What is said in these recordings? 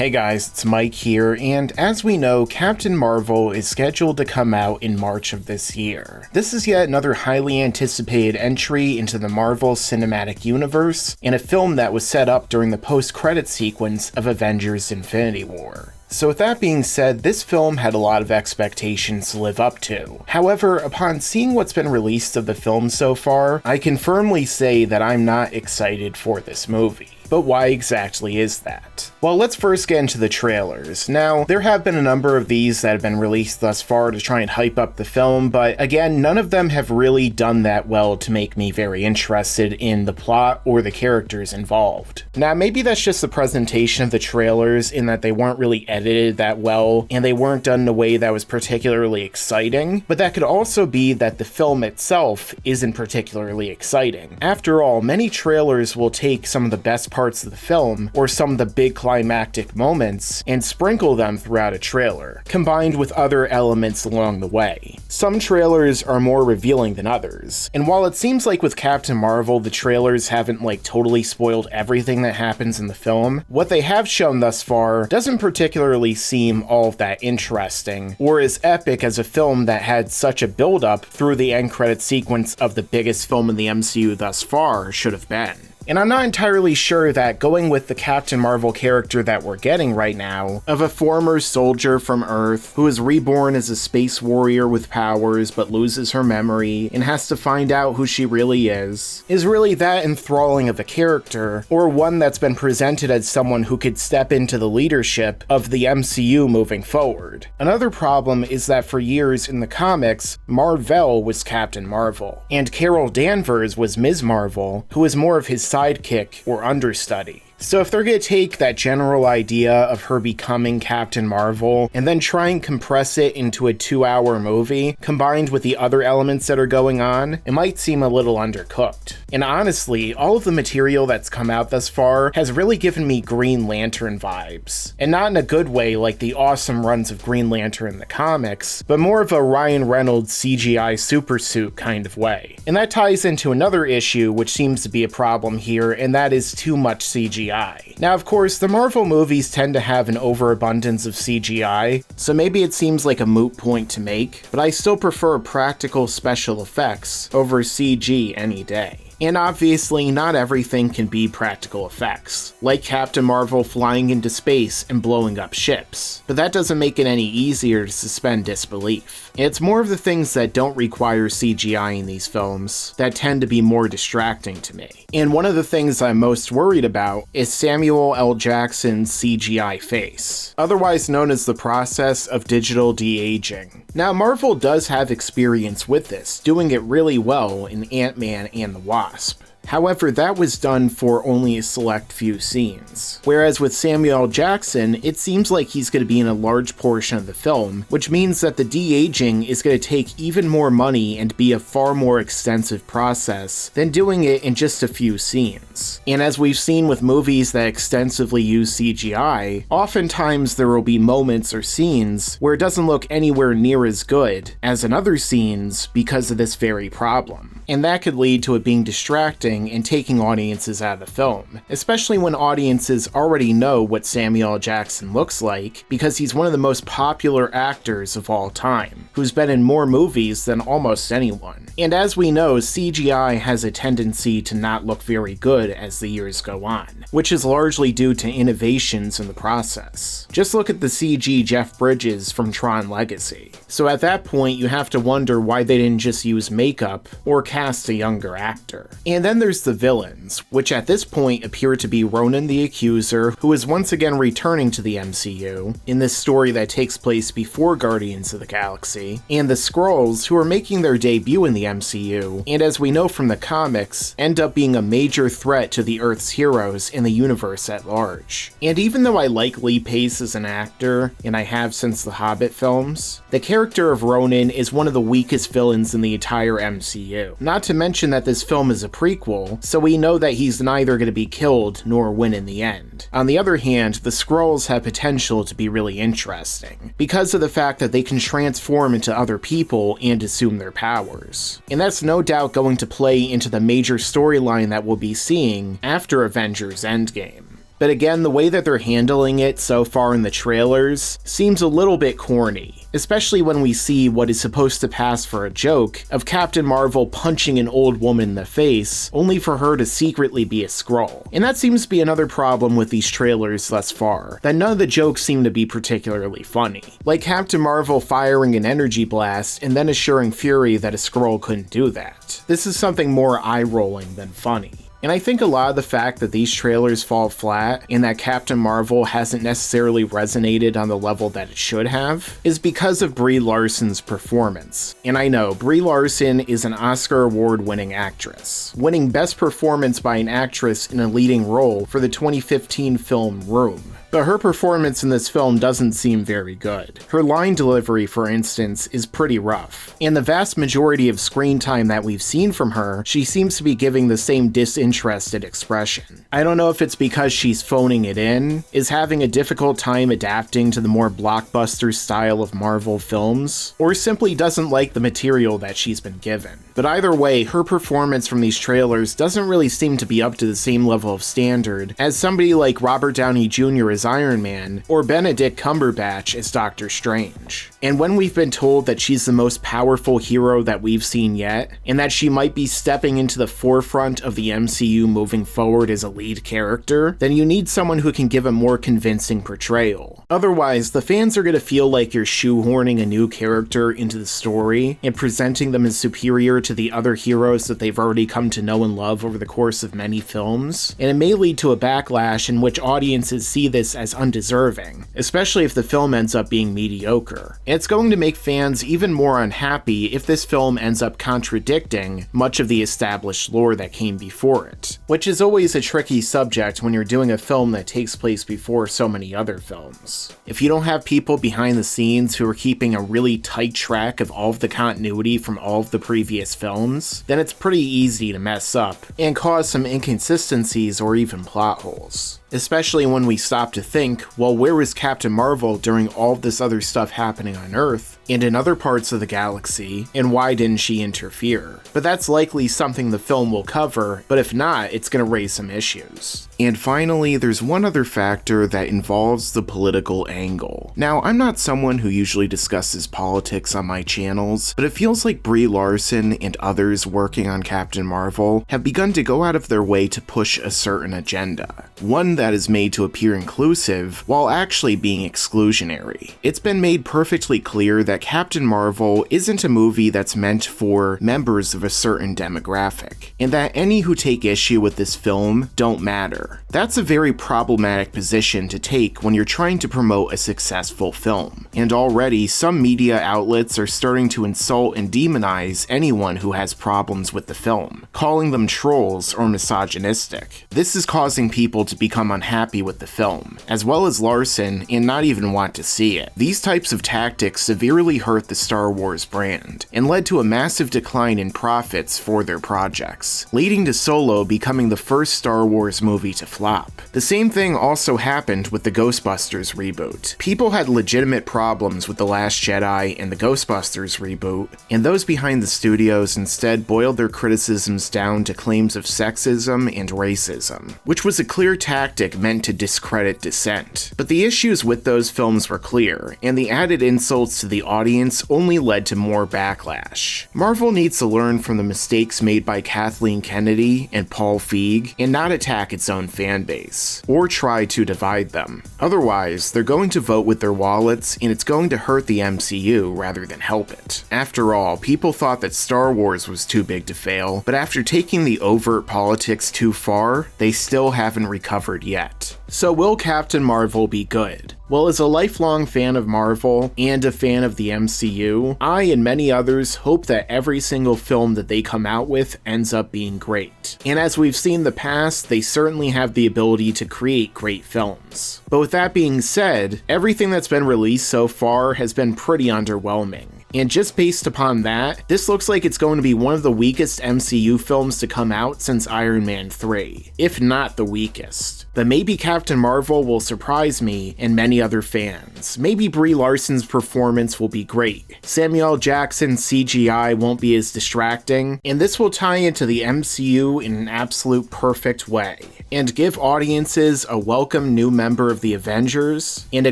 Hey guys, it's Mike here, and as we know, Captain Marvel is scheduled to come out in March of this year. This is yet another highly anticipated entry into the Marvel Cinematic Universe, and a film that was set up during the post-credit sequence of Avengers: Infinity War. So with that being said, this film had a lot of expectations to live up to. However, upon seeing what's been released of the film so far, I can firmly say that I'm not excited for this movie. But why exactly is that? Well, let's first get into the trailers. Now, there have been a number of these that have been released thus far to try and hype up the film, but again, none of them have really done that well to make me very interested in the plot or the characters involved. Now, maybe that's just the presentation of the trailers in that they weren't really edited that well, and they weren't done in a way that was particularly exciting, but that could also be that the film itself isn't particularly exciting. After all, many trailers will take some of the best parts of the film, or some of the big climactic moments, and sprinkle them throughout a trailer, combined with other elements along the way. Some trailers are more revealing than others, and while it seems like with Captain Marvel the trailers haven't totally spoiled everything that happens in the film, what they have shown thus far doesn't particularly seem all of that interesting, or as epic as a film that had such a build-up through the end credit sequence of the biggest film in the MCU thus far should have been. And I'm not entirely sure that going with the Captain Marvel character that we're getting right now, of a former soldier from Earth who is reborn as a space warrior with powers but loses her memory and has to find out who she really is really that enthralling of a character, or one that's been presented as someone who could step into the leadership of the MCU moving forward. Another problem is that for years in the comics, Mar-Vell was Captain Marvel, and Carol Danvers was Ms. Marvel, who was more of his sidekick or understudy. So if they're going to take that general idea of her becoming Captain Marvel and then try and compress it into a 2-hour movie, combined with the other elements that are going on, it might seem a little undercooked. And honestly, all of the material that's come out thus far has really given me Green Lantern vibes. And not in a good way like the awesome runs of Green Lantern in the comics, but more of a Ryan Reynolds CGI supersuit kind of way. And that ties into another issue which seems to be a problem here, and that is too much CGI. Now, of course, the Marvel movies tend to have an overabundance of CGI, so maybe it seems like a moot point to make, but I still prefer practical special effects over CG any day. And obviously, not everything can be practical effects, like Captain Marvel flying into space and blowing up ships, but that doesn't make it any easier to suspend disbelief. It's more of the things that don't require CGI in these films that tend to be more distracting to me. And one of the things I'm most worried about is Samuel L. Jackson's CGI face, otherwise known as the process of digital de-aging. Now, Marvel does have experience with this, doing it really well in Ant-Man and the Wasp. However, that was done for only a select few scenes. Whereas with Samuel L. Jackson, it seems like he's going to be in a large portion of the film, which means that the de-aging is going to take even more money and be a far more extensive process than doing it in just a few scenes. And as we've seen with movies that extensively use CGI, oftentimes there will be moments or scenes where it doesn't look anywhere near as good as in other scenes because of this very problem. And that could lead to it being distracting and taking audiences out of the film, especially when audiences already know what Samuel L. Jackson looks like because he's one of the most popular actors of all time, who's been in more movies than almost anyone. And as we know, CGI has a tendency to not look very good as the years go on, which is largely due to innovations in the process. Just look at the CG Jeff Bridges from Tron Legacy. So at that point, you have to wonder why they didn't just use makeup or cast a younger actor. And then there's the villains, which at this point appear to be Ronan the Accuser, who is once again returning to the MCU in this story that takes place before Guardians of the Galaxy, and the Skrulls, who are making their debut in the MCU, and as we know from the comics, end up being a major threat to the Earth's heroes and the universe at large. And even though I like Lee Pace as an actor, and I have since the Hobbit films, the character of Ronan is one of the weakest villains in the entire MCU. Not to mention that this film is a prequel, so we know that he's neither going to be killed nor win in the end. On the other hand, the Skrulls have potential to be really interesting, because of the fact that they can transform into other people and assume their powers. And that's no doubt going to play into the major storyline that we'll be seeing after Avengers Endgame. But again, the way that they're handling it so far in the trailers seems a little bit corny, especially when we see what is supposed to pass for a joke of Captain Marvel punching an old woman in the face, only for her to secretly be a Skrull. And that seems to be another problem with these trailers thus far, that none of the jokes seem to be particularly funny. Like Captain Marvel firing an energy blast and then assuring Fury that a Skrull couldn't do that. This is something more eye-rolling than funny. And I think a lot of the fact that these trailers fall flat and that Captain Marvel hasn't necessarily resonated on the level that it should have is because of Brie Larson's performance. And I know, Brie Larson is an Oscar award-winning actress, winning Best Performance by an Actress in a Leading Role for the 2015 film Room. But her performance in this film doesn't seem very good. Her line delivery, for instance, is pretty rough. And the vast majority of screen time that we've seen from her, she seems to be giving the same disinterested expression. I don't know if it's because she's phoning it in, is having a difficult time adapting to the more blockbuster style of Marvel films, or simply doesn't like the material that she's been given. But either way, her performance from these trailers doesn't really seem to be up to the same level of standard as somebody like Robert Downey Jr. as Iron Man, or Benedict Cumberbatch as Doctor Strange. And when we've been told that she's the most powerful hero that we've seen yet, and that she might be stepping into the forefront of the MCU moving forward as a lead character, then you need someone who can give a more convincing portrayal. Otherwise, the fans are going to feel like you're shoehorning a new character into the story and presenting them as superior to the other heroes that they've already come to know and love over the course of many films, and it may lead to a backlash in which audiences see this as undeserving, especially if the film ends up being mediocre. And it's going to make fans even more unhappy if this film ends up contradicting much of the established lore that came before it, which is always a tricky subject when you're doing a film that takes place before so many other films. If you don't have people behind the scenes who are keeping a really tight track of all of the continuity from all of the previous films, then it's pretty easy to mess up and cause some inconsistencies or even plot holes. Especially when we stop to think, well, where was Captain Marvel during all of this other stuff happening on Earth and in other parts of the galaxy, and why didn't she interfere? But that's likely something the film will cover, but if not, it's going to raise some issues. And finally, there's one other factor that involves the political angle. Now, I'm not someone who usually discusses politics on my channels, but it feels like Brie Larson and others working on Captain Marvel have begun to go out of their way to push a certain agenda. One that is made to appear inclusive while actually being exclusionary. It's been made perfectly clear that Captain Marvel isn't a movie that's meant for members of a certain demographic, and that any who take issue with this film don't matter. That's a very problematic position to take when you're trying to promote a successful film, and already some media outlets are starting to insult and demonize anyone who has problems with the film, calling them trolls or misogynistic. This is causing people to become unhappy with the film, as well as Larson, and not even want to see it. These types of tactics severely hurt the Star Wars brand, and led to a massive decline in profits for their projects, leading to Solo becoming the first Star Wars movie to flop. The same thing also happened with the Ghostbusters reboot. People had legitimate problems with The Last Jedi and the Ghostbusters reboot, and those behind the studios instead boiled their criticisms down to claims of sexism and racism, which was a clear tactic meant to discredit dissent. But the issues with those films were clear, and the added insults to the audience only led to more backlash. Marvel needs to learn from the mistakes made by Kathleen Kennedy and Paul Feig and not attack its own fan base, or try to divide them. Otherwise, they're going to vote with their wallets, and it's going to hurt the MCU rather than help it. After all, people thought that Star Wars was too big to fail, but after taking the overt politics too far, they still haven't recovered yet. So will Captain Marvel be good? Well, as a lifelong fan of Marvel and a fan of the MCU, I and many others hope that every single film that they come out with ends up being great. And as we've seen in the past, they certainly have the ability to create great films. But with that being said, everything that's been released so far has been pretty underwhelming. And just based upon that, this looks like it's going to be one of the weakest MCU films to come out since Iron Man 3, if not the weakest. But maybe Captain Marvel will surprise me and many other fans. Maybe Brie Larson's performance will be great. Samuel Jackson's CGI won't be as distracting, and this will tie into the MCU in an absolute perfect way, and give audiences a welcome new member of the Avengers, and a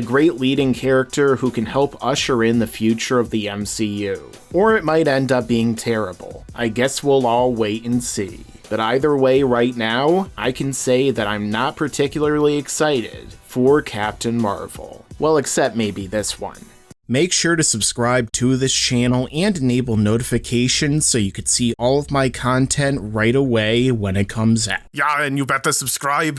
great leading character who can help usher in the future of the MCU. Or it might end up being terrible. I guess we'll all wait and see. But either way, right now, I can say that I'm not particularly excited for Captain Marvel. Well, except maybe this one. Make sure to subscribe to this channel and enable notifications so you can see all of my content right away when it comes out. Yeah, and you better subscribe.